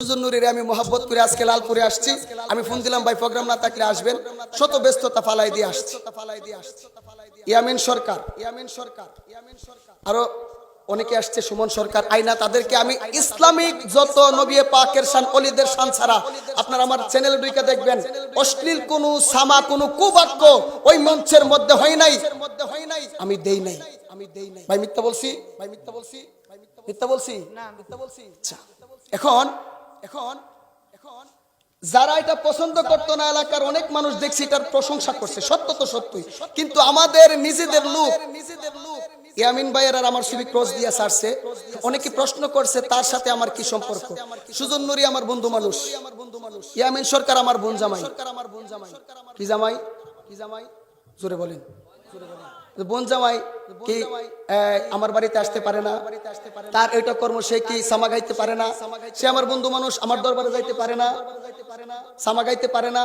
সুজনুরের আমি মোহাব্বত করে আজকে লালপুরে আসছি। আমি ফোন দিলাম ভাই প্রোগ্রাম না থাকলে আসবেন, শত ব্যস্ততা ফালাই দিয়ে আসছি। ইয়ামিন সরকার আরো অনেকে আসছে, সুমন সরকার, আইনা, তাদেরকে আমি ইসলামিক যত নবী পাকের শান ওলিদের শান ছাড়া আপনারা আমার চ্যানেলে ঢুকে দেখবেন অশ্লীল কোন সামা কোন কুবাক্য ওই মঞ্চের মধ্যে হয় নাই, আমি দেই নাই। ভাই মিথ্যা বলছি? মিথ্যা বলছি না? আচ্ছা, এখন যারা এটা পছন্দ করতো না, এলাকার অনেক মানুষ দেখছি এটার প্রশংসা করছে, সত্য তো সত্যই, কিন্তু আমাদের নিজেদের লোক ইয়ামিন ভাইয়ের আর আমার ছবি ক্রস দিয়ে ছাড়ছে। অনেকে প্রশ্ন করছে তার সাথে আমার কি সম্পর্ক। সুজন নুরি আমার বন্ধু মানুষ, ইয়ামিন সরকার আমার বোন জামাই। কি জামাই? জোরে বলেন। বোন জামাই কি আমার বাড়িতে আসতে পারে না, তার এটা কর্ম, সে কি সামা গাইতে পারে না, সে আমার বন্ধু মানুষ, আমার দরবারে যাইতে পারে না, সামা গাইতে পারে না।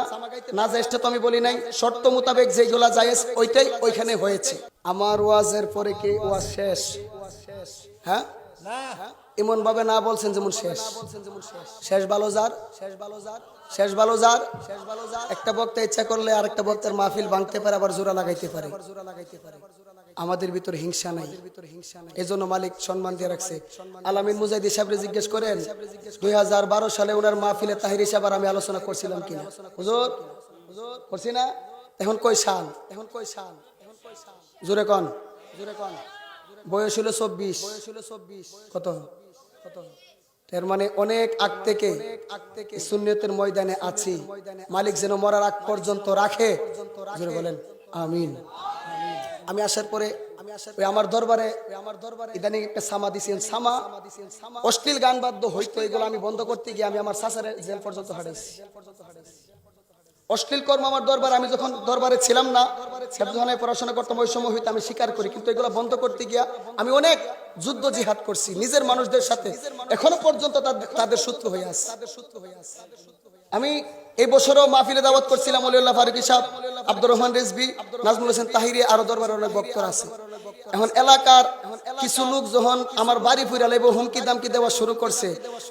না যাইতে তো আমি বলি নাই, শর্ত মোতাবেক যেগুলা জায়েজ ওইটাই ওইখানে হয়েছে। আমার ওয়াজের পরে কি ওয়াজ শেষ? হ্যাঁ, এমন ভাবে না বলছেন যেমন শেষ। শেষ ভালো যার, শেষ ভালো যার। একটা বক্তা ইচ্ছা করলে আরেকটা বক্তার মাহফিল ভাঙতে পারে, আবার জোড়া লাগাইতে পারে। আমাদের ভিতরে হিংসা নাই, এজন্য মালিক সম্মান দিয়ে রাখছে। আলামিন মুজাহিদি সাহেবরে জিজ্ঞেস করেন 2012 সালে ওনার মাহফিলে তাহির হিসাব আমি আলোচনা করছিলাম কিনা। হুজুর করছি না? এখন কই সাল? জোরে কন। বয়স হলো 24। কত? এর মানে অনেক আগ থেকে সুন্নিয়তের ময়দানে আছি। মালিক যেন মরার আগ পর্যন্ত রাখে, জোরে বলেন আমিন। আমি আসার পরে আমার দরবারে ইদানিং একটা সামা দিয়েছেন, সামা অশ্লীল গান বাদ্য হইতো, এগুলো আমি বন্ধ করতে গিয়ে আমি আমার শাসারে জেল পর্যন্ত হারাইছি। অশ্লীল কর্ম আমার দরবার, আমি যখন দরবারে ছিলাম না, হেফজখানায় পড়াশোনা করতাম, ওই সময় হইতে আমি স্বীকার করি, কিন্তু এগুলো বন্ধ করতে গিয়া আমি অনেক যুদ্ধ জিহাদ করছি নিজের মানুষদের সাথে, এখনো পর্যন্ত তাদের শত্রু হয়ে আছে। আমি এই বছরও মাহফিলে দাওয়াত করছিলাম ওলিউল্লাহ ফারুকী সাহেব, আব্দুর রহমান রিজভী, নাজমুল হোসেন তাহিরি, আরো দরবারে অনেক বক্তরা আছে। এখন এলাকার কিছু লোক যখন আমার বাড়ি ফিরে লাইব হুমকি দামকি দেওয়া শুরু করছে,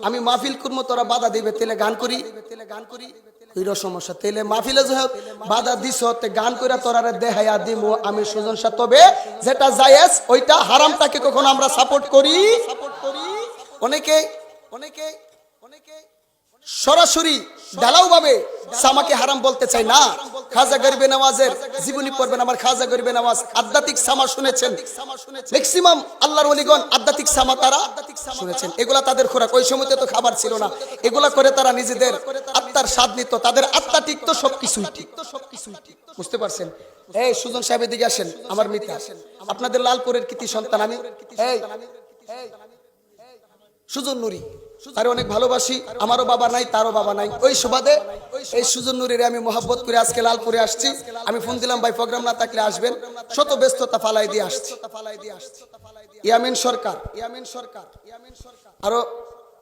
আমি মাহফিল করবো তোরা বাধা দিবে, তেলে গান করি সমস্যা, তেলে মাহফিলে যখন বাধা দিস গান করে তোরারে দেখাইয়া দিব আমি সুজন সাহেব, তবে যেটা জায়েজ ওইটা, হারামটাকে কখনো আমরা সাপোর্ট করি। অনেকে সরাসরি ঢালাও ভাবে সামাকে হারাম বলতে চাই না। খাজা গরিবে নওয়াজের জীবনী পড়বেন, আমার খাজা গরিবে নওয়াজ আধ্যাত্মিক সামা শুনেছেন, ম্যাক্সিমাম আল্লাহর ওলিগণ আধ্যাত্মিক সামা তারা শুনেছেন। এগুলা তাদের খোরাক, ওই সময়তে তো খাবার ছিল না, এগুলা করে তারা নিজেদের আত্মার স্বাদ নিত, তাদের আত্মা ঠিক তো সবকিছুই ঠিক। বুঝতে পারছেন? এই সুজন সাহেবের দিকে আসেন, আমার মিত্র, আপনাদের লালপুরের কৃতি সন্তান আমি। এই সুজন নুরি তারে অনেক ভালোবাসি, আমারও বাবা নাই, তারও বাবা নাই, ওই সুবাদে এই সুজন নুরির আমি মোহাব্বত করে আজকে লালপুরে আসছি। আমি ফোন দিলাম ভাই প্রোগ্রাম না থাকলে আসবেন, শত ব্যস্ততা ফালাই দিয়ে আসছি। ইয়ামিন সরকার আরো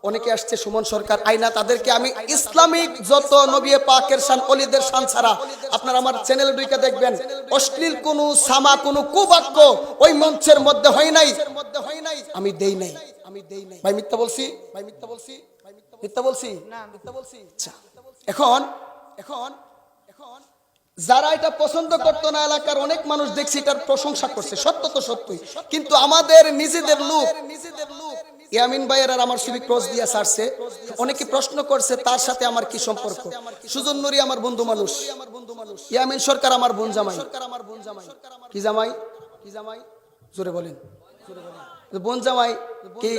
অনেকে আসছে, সুমন সরকার, আইনা, তাদেরকে আমি ইসলামিক যত নবী পাকের শান ওলিদের শান ছাড়া আপনারা আমার চ্যানেলে ঢুকে দেখবেন অশ্লীল কোন সামা কোন কুবাক্য ওই মঞ্চের মধ্যে হয় নাই, আমি দেই নাই। ভাই মিথ্যা বলছি? মিথ্যা বলছি না? আচ্ছা, এখন যারা এটা পছন্দ করতো না, এলাকার অনেক মানুষ দেখছি এটার প্রশংসা করছে, সত্য তো সত্যই, কিন্তু আমাদের নিজেদের লোক ইয়ামিন ভাইয়ের আর আমার ছবি ক্রস দিয়ে ছাড়ছে। অনেকে প্রশ্ন করছে তার সাথে আমার কি সম্পর্ক। সুজন নুরি আমার বন্ধু মানুষ, ইয়ামিন সরকার আমার বোন জামাই। কি জামাই? জোরে বলেন। বোন জামাই কি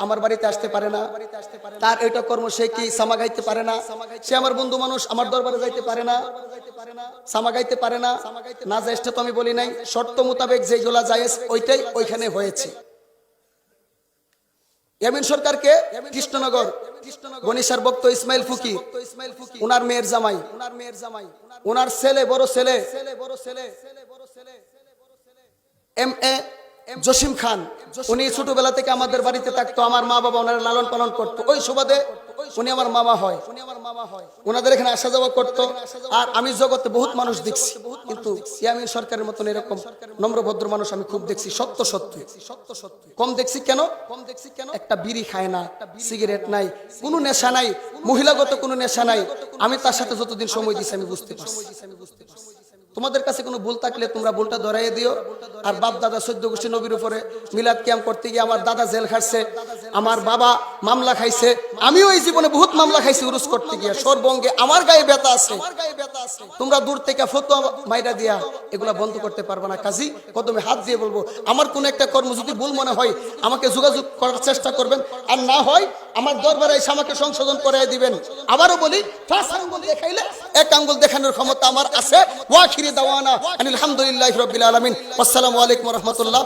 আমার বাড়িতে আসতে পারে না, তার এটা কর্ম, সে কি সামা গাইতে পারে না, সে আমার বন্ধু মানুষ, আমার দরবারে যাইতে পারে না, সামা গাইতে পারে না। না যাইতে তো আমি বলি নাই, শর্ত মোতাবেক যেগুলা জায়েজ ওইটাই ওইখানে হয়েছে। ইয়ামিন সরকারকে কৃষ্ণনগর গণেশার ভক্ত ইসমাইল ফকির, ওনার মেয়ের জামাই, ওনার ছেলে, বড় ছেলে MA জসিম খান, উনি ছোটবেলা থেকে আমাদের বাড়িতে থাকতো, আমার মা বাবা ওনার লালন পালন করতো, ওই সুবাদে উনি আমার মামা হয়। ওনাদের এখানে আসা যাওয়া করতো। আর আমি জগতে বহুত মানুষ দেখছি, কিন্তু ইয়ামিন সরকারের মতন এরকম নম্র ভদ্র মানুষ আমি খুব দেখছি। সত্য সত্য কম দেখছি। কেন? একটা বিড়ি খায় না, সিগারেট নাই, কোনো নেশা নাই, মহিলাগত কোনো নেশা নাই। আমি তার সাথে যতদিন সময় দিচ্ছি আমি বুঝতে পারছি। তোমাদের কাছে কোনো ভুল থাকলে তোমরা ভুলটা ধরাইয়ে দিও। আর বাপ দাদা 14 গোষ্ঠী নবীর উপরে মিলাদ কিয়াম করতে গিয়ে আমার দাদা জেল খাটছে, আমার বাবা মামলা খাইছে, আমিও এই জীবনে বহুত মামলা খাইছি উরুস করতে গিয়ে। সর্বঙ্গে আমার গায়ে ব্যথা আছে। তোমরা দূর থেকে ফতোয়া মাইরা দিয়া এগুলা বন্ধ করতে পারবে না। কাজী কদমে হাত দিয়ে বলবো, আমার কোনো একটা কর্ম যদি ভুল মনে হয় আমাকে যোগাযোগ করার চেষ্টা করবেন, আর না হয় আমার দরবারে এসে আমাকে সংশোধন করাই দিবেন। আবারও বলি, 5 আঙ্গুল দেখাইলে 1 আঙ্গুল দেখানোর ক্ষমতা আমার আছে। ওয়াখিরি দাওয়ানা আলহামদুলিল্লাহি রাব্বিল আলামিন। আসসালামু আলাইকুম ওয়া রাহমাতুল্লাহ।